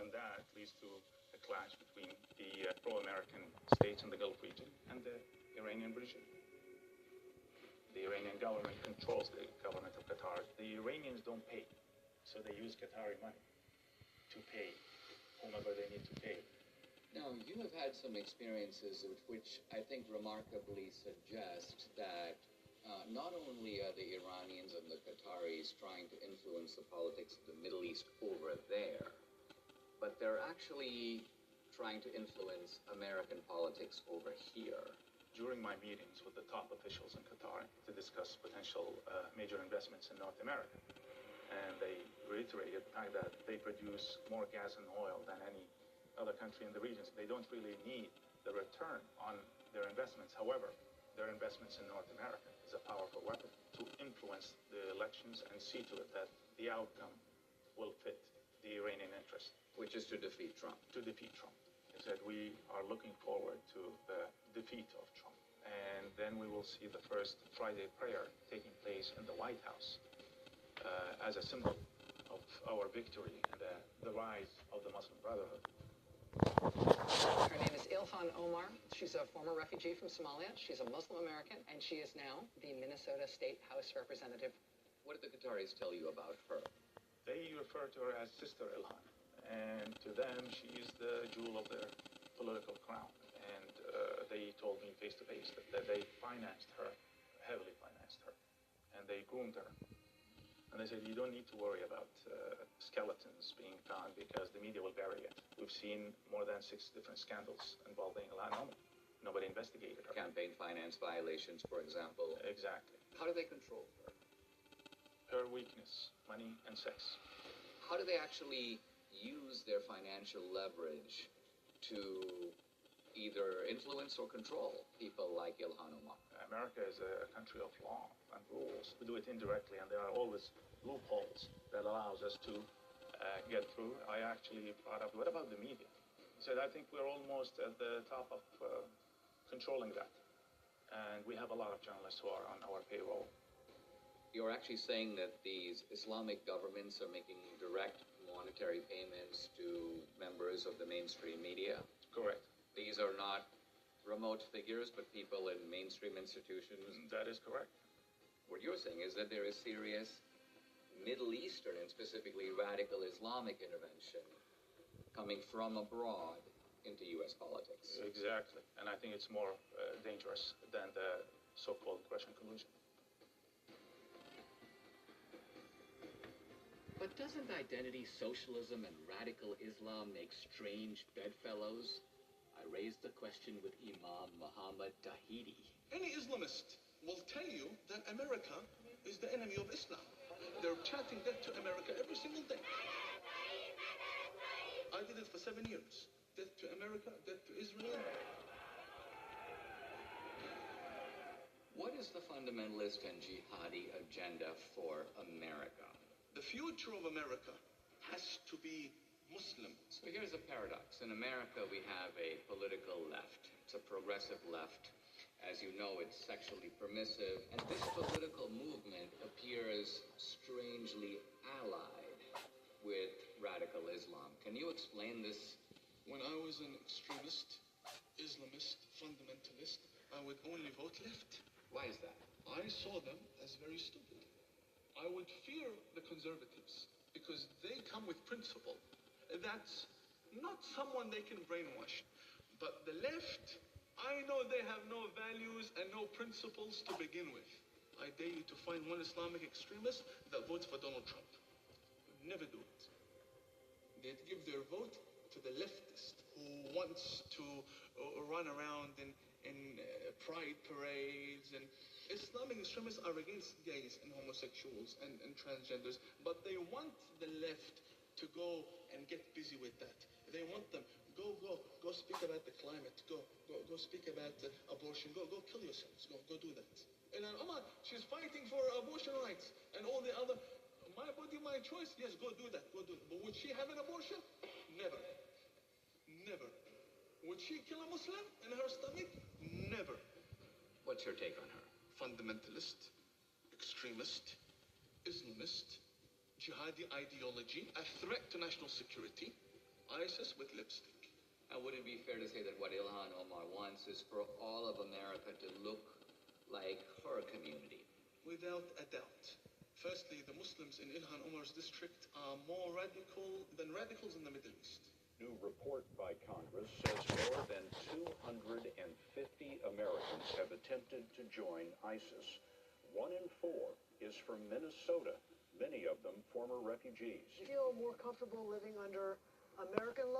and that leads to a clash between the pro-American states in the Gulf region and the Iranian regime. The Iranian government controls the government of Qatar. The Iranians don't pay, so they use Qatari money to pay whomever they need to pay. Now, you have had some experiences which I think remarkably suggest that not only are the Iranians and the Qataris trying to influence the politics of the Middle East over there, but they're actually trying to influence American politics over here. During my meetings with the top officials in Qatar to discuss potential major investments in North America, and they reiterated the fact that they produce more gas and oil than any other country in the region. So they don't really need the return on their investments. However, their investments in North America is a powerful weapon to influence the elections and see to it that the outcome will fit the Iranian interest. Which is to defeat Trump. To defeat Trump. They said we are looking forward to the defeat of Trump. And then we will see the first Friday prayer taking place in the White House as a symbol of our victory and the rise of the Muslim Brotherhood. Her name is Ilhan Omar. She's a former refugee from Somalia. She's a Muslim American, and she is now the Minnesota State House Representative. What did the Qataris tell you about her? They refer to her as Sister Ilhan, and to them, she is the jewel of their political crown. And they told me face to face that they financed her, heavily financed her, and they groomed her. And they said, you don't need to worry about skeletons being found because the media will bury it. We've seen more than 6 different scandals involving Ilhan Omar. Nobody investigated her. Campaign finance violations, for example. Exactly. How do they control her? Her weakness, money and sex. How do they actually use their financial leverage to either influence or control people like Ilhan Omar? America is a country of law and rules. We do it indirectly, and there are always loopholes that allows us to get through. I actually brought up, what about the media? He said, I think we're almost at the top of controlling that. And we have a lot of journalists who are on our payroll. You're actually saying that these Islamic governments are making direct monetary payments to members of the mainstream media? Correct. These are not remote figures, but people in mainstream institutions? That is correct. What you're saying is that there is serious Middle Eastern and specifically radical Islamic intervention coming from abroad into U.S. politics. Exactly. And I think it's more dangerous than the so-called Russian collusion. But doesn't identity socialism and radical Islam make strange bedfellows? I raised the question with Imam Muhammad Tahidi. Any Islamist will tell you that America is the enemy of Islam. They're chanting death to America every single day. I did it for 7 years. Death to America, death to Israel. What is the fundamentalist and jihadi agenda for America? The future of America has to be Muslim. So here's a paradox. In America, we have a political left. It's a progressive left. As you know, it's sexually permissive. And this political movement appears strangely allied with radical Islam. Can you explain this? When I was an extremist, Islamist, fundamentalist, I would only vote left. Why is that? I saw them as very stupid. I would fear the conservatives because they come with principle. That's not someone they can brainwash. But the left, I know they have no values and no principles to begin with. I dare you to find one Islamic extremist that votes for Donald Trump. Never do it. They'd give their vote to the leftist who wants to run around in pride parades. And Islamic extremists are against gays and homosexuals and transgenders, but they want the left to go and get busy with that. They want them, go speak about the climate, go speak about abortion, go kill yourselves, go do that. And then Omar, she's fighting for abortion rights and all the other, my body, my choice, yes, go do that, go do it. But would she have an abortion? Never. Never. Would she kill a Muslim in her stomach? Never. What's your take on her? Fundamentalist, extremist, Islamist, jihadi ideology, a threat to national security. ISIS with lipstick. And would it be fair to say that what Ilhan Omar wants is for all of America to look like her community? Without a doubt. Firstly, the Muslims in Ilhan Omar's district are more radical than radicals in the Middle East. New report by Congress says more than 250 Americans have attempted to join ISIS. 1 in 4 is from Minnesota, many of them former refugees. Feel more comfortable living under American law?